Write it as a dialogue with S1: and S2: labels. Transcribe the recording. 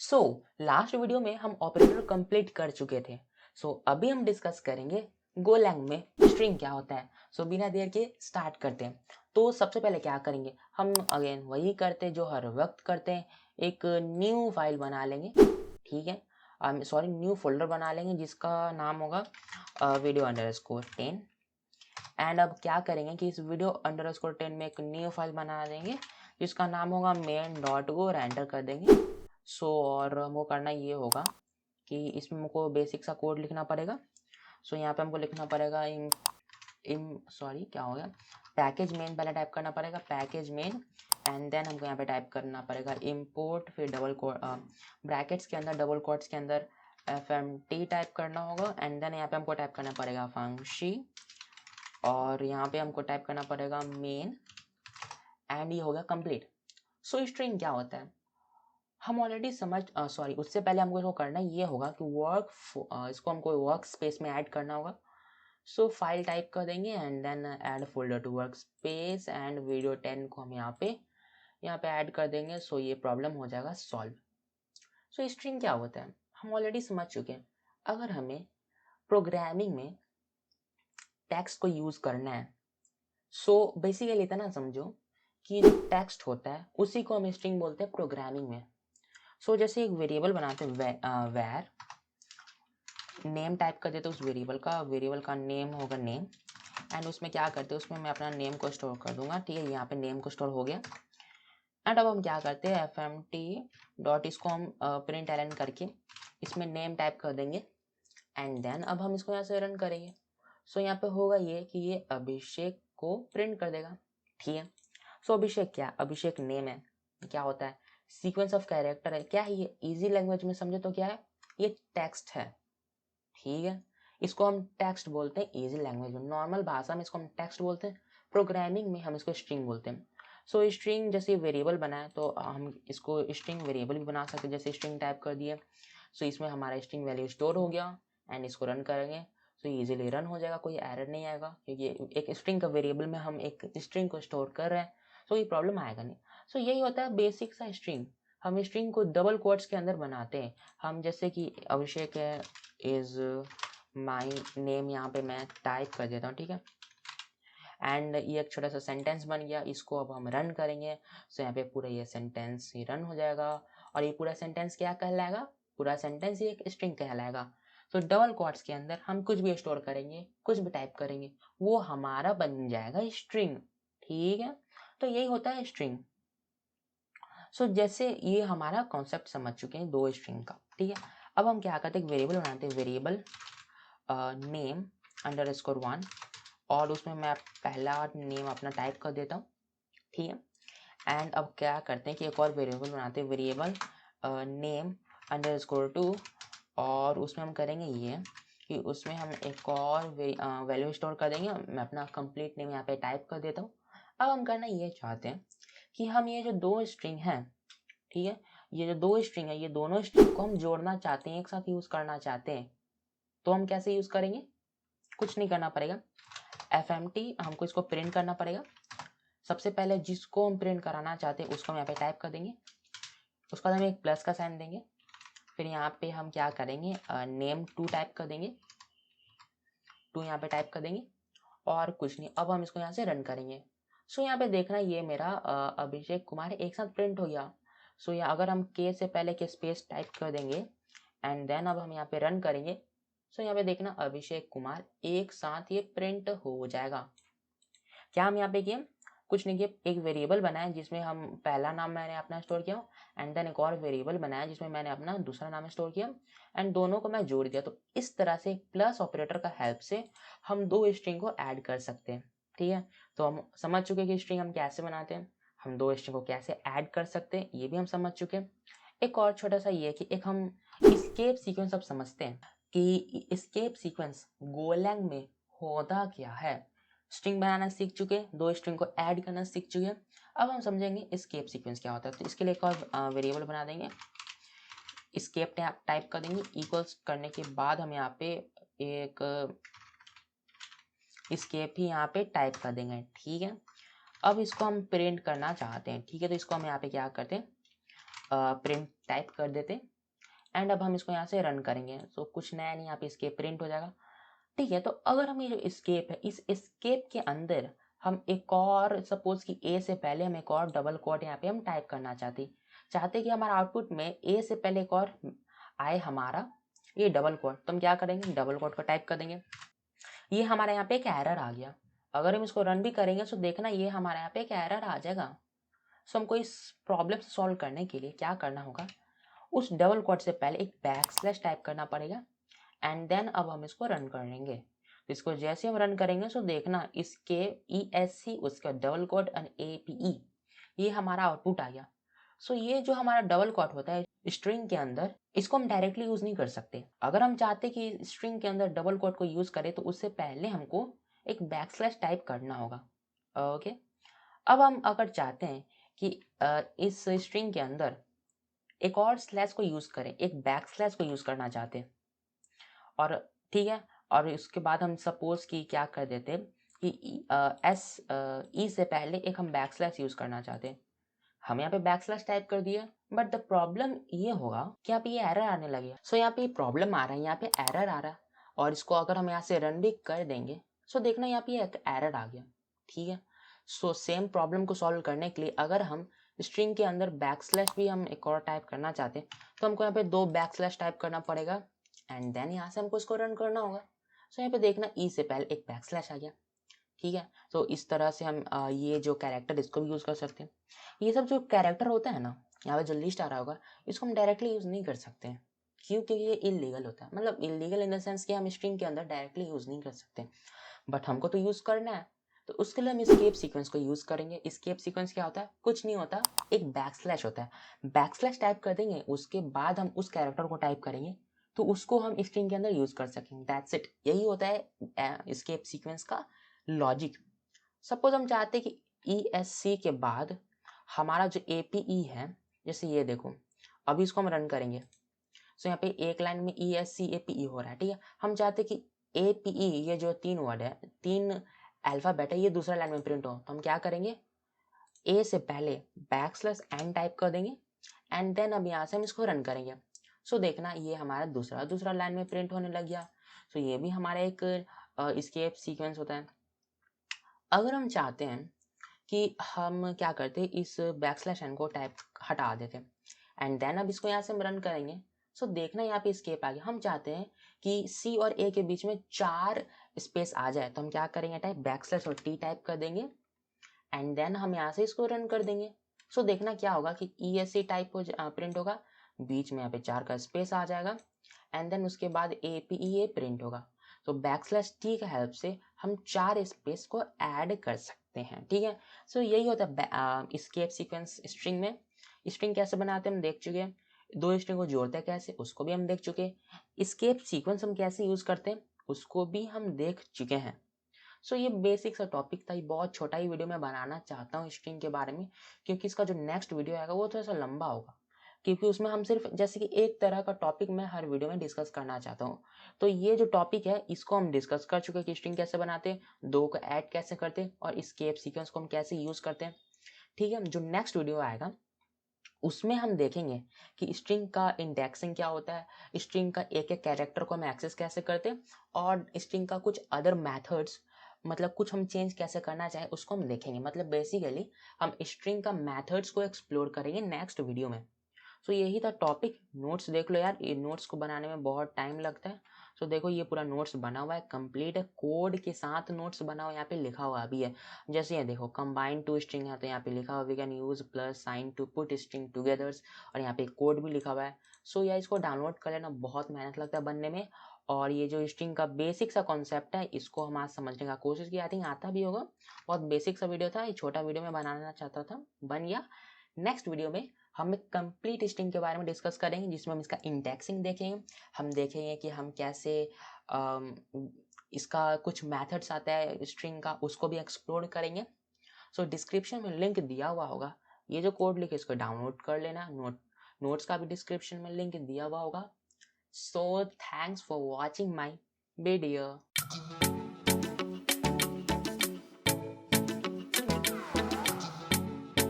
S1: So last video में हम operator complete कर चुके थे। अभी हम डिस्कस करेंगे गोलैंग में स्ट्रिंग क्या होता है। बिना देर के स्टार्ट करते हैं। तो सबसे पहले क्या करेंगे, हम अगेन वही करते हैं जो हर वक्त करते हैं, एक न्यू फाइल बना लेंगे। ठीक है, सॉरी न्यू फोल्डर बना लेंगे जिसका नाम होगा video_10। एंड अब क्या करेंगे कि इस video_10 में एक न्यू फाइल बना देंगे जिसका नाम होगा main.go और एंटर कर देंगे। और हमको करना ये होगा कि इसमें हमको बेसिक सा कोड लिखना पड़ेगा। यहाँ पे हमको लिखना पड़ेगा क्या हो गया, पैकेज मेन पहले टाइप करना पड़ेगा, पैकेज मेन। एंड देन हमको यहाँ पे टाइप करना पड़ेगा इम्पोर्ट, फिर डबल ब्रैकेट्स के अंदर डबल कोट्स के अंदर fmt टाइप करना होगा। एंड देन यहाँ पे हमको टाइप करना पड़ेगा फंक्शी, और यहाँ पे हमको टाइप करना पड़ेगा मेन। एंड ये हो गया कंप्लीट। स्ट्रिंग क्या होता है हम ऑलरेडी सॉरी उससे पहले हमको इसको करना ये होगा कि इसको हमको वर्क स्पेस में ऐड करना होगा। फाइल टाइप कर देंगे and then add folder to work space and video10 को हम यहाँ पे ऐड कर देंगे। ये प्रॉब्लम हो जाएगा सॉल्व। स्ट्रिंग क्या होता है हम ऑलरेडी समझ चुके हैं। अगर हमें प्रोग्रामिंग में टेक्स्ट को यूज करना है, बेसिकली इतना समझो कि जो टेक्स्ट होता है उसी को हम स्ट्रिंग बोलते हैं प्रोग्रामिंग में। जैसे एक वेरिएबल बनाते हैं वैर नेम टाइप कर देते हैं, उस वेरिएबल का नेम होगा नेम। एंड उसमें क्या करते हैं, उसमें मैं अपना नेम को स्टोर कर दूंगा। ठीक है, यहाँ पे नेम को स्टोर हो गया। एंड अब हम क्या करते हैं fmt डॉट, इसको हम प्रिंट एलन करके इसमें नेम टाइप कर देंगे। एंड देन अब हम इसको यहाँ से रन करेंगे। यहाँ पे होगा ये कि ये अभिषेक को प्रिंट कर देगा। ठीक है, अभिषेक क्या, अभिषेक नेम है, क्या होता है सीक्वेंस ऑफ कैरेक्टर है। क्या है ये, इजी लैंग्वेज में समझे तो क्या है, ये टेक्स्ट है। ठीक है, इसको हम टेक्स्ट बोलते हैं इजी लैंग्वेज में, नॉर्मल भाषा में इसको हम टेक्स्ट बोलते हैं, प्रोग्रामिंग में हम इसको स्ट्रिंग बोलते हैं। स्ट्रिंग जैसे वेरिएबल बनाए तो हम इसको स्ट्रिंग वेरिएबल भी बना सकते हैं। जैसे स्ट्रिंग टाइप कर दिए, इसमें हमारा स्ट्रिंग वैल्यू स्टोर हो गया। एंड इसको रन करेंगे इजीली रन हो जाएगा, कोई एरर नहीं आएगा, क्योंकि एक स्ट्रिंग का वेरिएबल में हम एक स्ट्रिंग को स्टोर कर रहे हैं। ये प्रॉब्लम आएगा नहीं। यही होता है बेसिक सा स्ट्रिंग। हम स्ट्रिंग को डबल कोट्स के अंदर बनाते हैं। हम जैसे कि अभिषेक है इज माई नेम, यहाँ पे मैं टाइप कर देता हूँ। ठीक है, एंड ये एक छोटा सा सेंटेंस बन गया। इसको अब हम रन करेंगे यहाँ पे पूरा ये सेंटेंस ही रन हो जाएगा। और ये पूरा सेंटेंस क्या कहलाएगा, पूरा सेंटेंस ही एक स्ट्रिंग कहलाएगा। डबल कोट्स के अंदर हम कुछ भी स्टोर करेंगे, कुछ भी टाइप करेंगे, वो हमारा बन जाएगा स्ट्रिंग। ठीक है, यही होता है स्ट्रिंग। जैसे ये हमारा कॉन्सेप्ट समझ चुके हैं दो स्ट्रिंग का। ठीक है, अब हम क्या करते हैं, वेरिएबल बनाते हैं, वेरिएबल नेम अंडरस्कोर 1, और उसमें मैं पहला नेम अपना टाइप कर देता हूँ। ठीक है, एंड अब क्या करते हैं कि एक और वेरिएबल बनाते हैं, वेरिएबल नेम अंडरस्कोर 2, और उसमें हम करेंगे ये कि उसमें हम एक और वैल्यू स्टोर कर देंगे। मैं अपना कंप्लीट नेम यहाँ पे टाइप कर देता हूँ। अब हम करना ये चाहते हैं कि हम ये जो दो स्ट्रिंग हैं, ठीक है, ये जो दो स्ट्रिंग है, ये दोनों स्ट्रिंग को हम जोड़ना चाहते हैं, एक साथ यूज करना चाहते हैं। तो हम कैसे यूज करेंगे, कुछ नहीं करना पड़ेगा, fmt हमको इसको प्रिंट करना पड़ेगा। सबसे पहले जिसको हम प्रिंट कराना चाहते हैं उसको हम यहाँ पे टाइप कर देंगे, उसके बाद हम एक प्लस का साइन देंगे। फिर यहाँ पे हम क्या करेंगे, नेम 2 टाइप कर देंगे, 2 यहाँ पे टाइप कर देंगे, और कुछ नहीं। अब हम इसको यहाँ से रन करेंगे। यहाँ पे देखना, ये मेरा अभिषेक कुमार एक साथ प्रिंट हो गया। अगर हम के से पहले के स्पेस टाइप कर देंगे एंड देन अब हम यहाँ पे रन करेंगे, यहाँ पे देखना अभिषेक कुमार एक साथ ये प्रिंट हो जाएगा। क्या हम यहाँ पे किए, कुछ नहीं किए, एक वेरिएबल बनाया जिसमें हम पहला नाम मैंने अपना स्टोर किया, एंड देन एक और वेरिएबल बनाया जिसमें मैंने अपना दूसरा नाम स्टोर किया, एंड दोनों को मैं जोड़ दिया। तो इस तरह से प्लस ऑपरेटर का हेल्प से हम दो स्ट्रिंग को ऐड कर सकते हैं। ठीक है, तो हम समझ चुके कि स्ट्रिंग हम कैसे बनाते हैं, हम दो स्ट्रिंग को कैसे ऐड कर सकते हैं, ये भी हम समझ चुके हैं। एक और छोटा सा ये कि एक हम एस्केप सीक्वेंस अब समझते हैं कि एस्केप सीक्वेंस गोलैंग में होता क्या है। स्ट्रिंग बनाना सीख चुके, दो स्ट्रिंग को ऐड करना सीख चुके। अब हम समझेंगे एस्केप सीक्वेंस क्या होता है। तो इसके लिए एक और वेरिएबल बना देंगे, एस्केप टाइप कर देंगे। इक्वल्स करने के बाद हम यहाँ पे एक एस्केप ही यहाँ पे टाइप कर देंगे। ठीक है, अब इसको हम प्रिंट करना चाहते हैं। ठीक है, तो इसको हम यहाँ पे क्या करते हैं, प्रिंट टाइप कर देते हैं एंड अब हम इसको यहाँ से रन करेंगे। सो कुछ नया नहीं, यहाँ पे स्केप प्रिंट हो जाएगा। ठीक है, तो अगर हम ये जो स्केप है, इस स्केप के अंदर हम एक और, सपोज कि ए से पहले हम एक और डबल कोट यहाँ पे हम टाइप करना चाहते कि हमारा आउटपुट में ए से पहले एक और आए हमारा ये डबल कोट, तो हम क्या करेंगे, डबल कोट को टाइप कर देंगे। ये हमारे यहाँ पे एक एरर आ गया। अगर हम इसको रन भी करेंगे तो देखना ये हमारे यहाँ पे एक एरर आ जाएगा। सो हमको इस प्रॉब्लम से सॉल्व करने के लिए क्या करना होगा, उस डबल कोट से पहले एक बैकस्लैश टाइप करना पड़ेगा एंड देन अब हम इसको रन कर लेंगे। तो इसको जैसे हम रन करेंगे तो देखना इसके ESC उसका डबल कोट एंड APE ये हमारा आउटपुट आ गया। सो ये जो हमारा डबल कोट होता है स्ट्रिंग के अंदर, इसको हम डायरेक्टली यूज नहीं कर सकते। अगर हम चाहते कि स्ट्रिंग के अंदर डबल कोट को यूज करें तो उससे पहले हमको एक बैकस्लैश टाइप करना होगा। ओके, अब हम अगर चाहते हैं कि इस स्ट्रिंग के अंदर एक और स्लैश को यूज करें, एक बैकस्लैश को यूज करना चाहते हैं, और ठीक है, और उसके बाद हम सपोज कि क्या कर देते कि E से पहले एक हम बैकस्लैश यूज करना चाहते हैं। हम यहाँ पे बैकस्लैश टाइप कर दिया, बट द प्रॉब्लम ये होगा कि यहाँ पे ये एरर आने लगे। सो यहाँ पे प्रॉब्लम आ रहा है, यहाँ पे एरर आ रहा है, और इसको अगर हम यहाँ से रन भी कर देंगे सो देखना यहाँ पे एक एरर आ गया। ठीक है, सो सेम प्रॉब्लम को सॉल्व करने के लिए अगर हम स्ट्रिंग के अंदर बैकस्लैश भी हम एक और टाइप करना चाहते हैं तो हमको यहाँ पे 2 बैकस्लैश टाइप करना पड़ेगा एंड देन यहाँ से हमको इसको रन करना होगा। सो यहाँ पे देखना E से पहले एक बैकस्लैश आ गया। ठीक है, तो इस तरह से हम ये जो कैरेक्टर इसको भी यूज कर सकते हैं। ये सब जो कैरेक्टर होता है ना, यहाँ पे जो लिस्ट आ रहा होगा, इसको हम डायरेक्टली यूज नहीं कर सकते हैं। क्यों? क्योंकि ये इलीगल होता है, मतलब इलीगल इन द सेंस कि हम स्ट्रिंग के अंदर डायरेक्टली यूज नहीं कर सकते, बट हमको तो यूज करना है। तो उसके लिए हम स्केप सीक्वेंस को यूज करेंगे। स्केप सीक्वेंस क्या होता है? कुछ नहीं होता, एक बैकस्लैश होता है। बैकस्लैश टाइप कर देंगे, उसके बाद हम उस कैरेक्टर को टाइप करेंगे तो उसको हम स्ट्रिंग के अंदर यूज कर सकेंगे। दैट्स इट, यही होता है स्केप सीक्वेंस का लॉजिक। सपोज हम चाहते हैं कि ESC के बाद हमारा जो APE है, जैसे ये देखो, अभी इसको हम रन करेंगे सो यहाँ पे एक लाइन में ESC APE हो रहा है। ठीक है, हम चाहते कि APE ये जो 3 वर्ड है, 3 अल्फाबेट है, ये दूसरा लाइन में प्रिंट हो, तो हम क्या करेंगे, A से पहले बैकस्लैश n टाइप कर देंगे एंड देन अब यहाँ से हम इसको रन करेंगे। सो देखना ये हमारा दूसरा लाइन में प्रिंट होने लग गया। सो ये भी हमारा एक स्केप सीक्वेंस होता है। अगर हम चाहते हैं कि हम क्या करते, इस बैकस्लैश n को टाइप हटा देते एंड देन अब इसको यहाँ से हम रन करेंगे। सो देखना यहाँ पे स्केप आ गया। हम चाहते हैं कि C और A के बीच में 4 स्पेस आ जाए, तो हम क्या करेंगे, टाइप बैकस्लैश और T टाइप कर देंगे एंड देन हम यहाँ से इसको रन कर देंगे। सो देखना क्या होगा कि ESC टाइप प्रिंट होगा, बीच में यहाँ पे 4 का स्पेस आ जाएगा एंड देन उसके बाद APE प्रिंट होगा। तो बैकस्लैश T की हेल्प से हम 4 स्पेस को ऐड कर सकते हैं। ठीक है, सो यही होता है स्केप सीक्वेंस स्ट्रिंग में। स्ट्रिंग कैसे बनाते हैं हम देख चुके हैं, 2 स्ट्रिंग को जोड़ते हैं कैसे उसको भी हम देख चुके हैं, स्केप सीक्वेंस हम कैसे यूज करते हैं उसको भी हम देख चुके हैं। सो ये बेसिक सा टॉपिक था, ये बहुत छोटा ही वीडियो मैं बनाना चाहता हूँ स्ट्रिंग के बारे में, क्योंकि इसका जो नेक्स्ट वीडियो आएगा वो थोड़ा सा लंबा होगा, क्योंकि उसमें हम सिर्फ जैसे कि एक तरह का टॉपिक मैं हर वीडियो में डिस्कस करना चाहता हूँ। तो ये जो टॉपिक है इसको हम डिस्कस कर चुके हैं कि स्ट्रिंग कैसे बनाते हैं, 2 को ऐड कैसे करते हैं और स्केप सीक्वेंस को हम कैसे यूज करते हैं। ठीक है, जो नेक्स्ट वीडियो आएगा उसमें हम देखेंगे कि स्ट्रिंग का इंडेक्सिंग क्या होता है, स्ट्रिंग का एक एक कैरेक्टर को हम एक्सेस कैसे करते हैं, और स्ट्रिंग का कुछ अदर मेथड्स, मतलब कुछ हम चेंज कैसे करना चाहे उसको हम देखेंगे। मतलब बेसिकली हम स्ट्रिंग का मेथड्स को एक्सप्लोर करेंगे नेक्स्ट वीडियो में। सो यही था टॉपिक। नोट्स देख लो यार, ये नोट्स को बनाने में बहुत टाइम लगता है। सो देखो ये पूरा नोट्स बना हुआ है, कंप्लीट है, कोड के साथ नोट्स बना हुआ, यहाँ पे लिखा हुआ भी है। जैसे ये देखो कंबाइन टू स्ट्रिंग है तो यहाँ पे लिखा हुआ we can use plus sign to put string togethers, और यहाँ पे कोड भी लिखा हुआ है। सो यार इसको डाउनलोड कर लेना, बहुत मेहनत लगता है बनने में। और ये जो स्ट्रिंग का बेसिक सा कॉन्सेप्ट है इसको हम आज समझने का कोशिश किया, आई थिंक आता भी होगा। बहुत बेसिक सा वीडियो था, ये छोटा वीडियो में बनाना चाहता था, बन गया। नेक्स्ट वीडियो में हम एक कंप्लीट स्ट्रिंग के बारे में डिस्कस करेंगे, जिसमें हम इसका इंडेक्सिंग देखेंगे, हम देखेंगे कि हम कैसे इसका कुछ मेथड्स आता है स्ट्रिंग का, उसको भी एक्सप्लोर करेंगे। सो डिस्क्रिप्शन में लिंक दिया हुआ होगा, ये जो कोड लिखे इसको डाउनलोड कर लेना। नोट्स का भी डिस्क्रिप्शन में लिंक दिया हुआ होगा। So thanks for watching my video.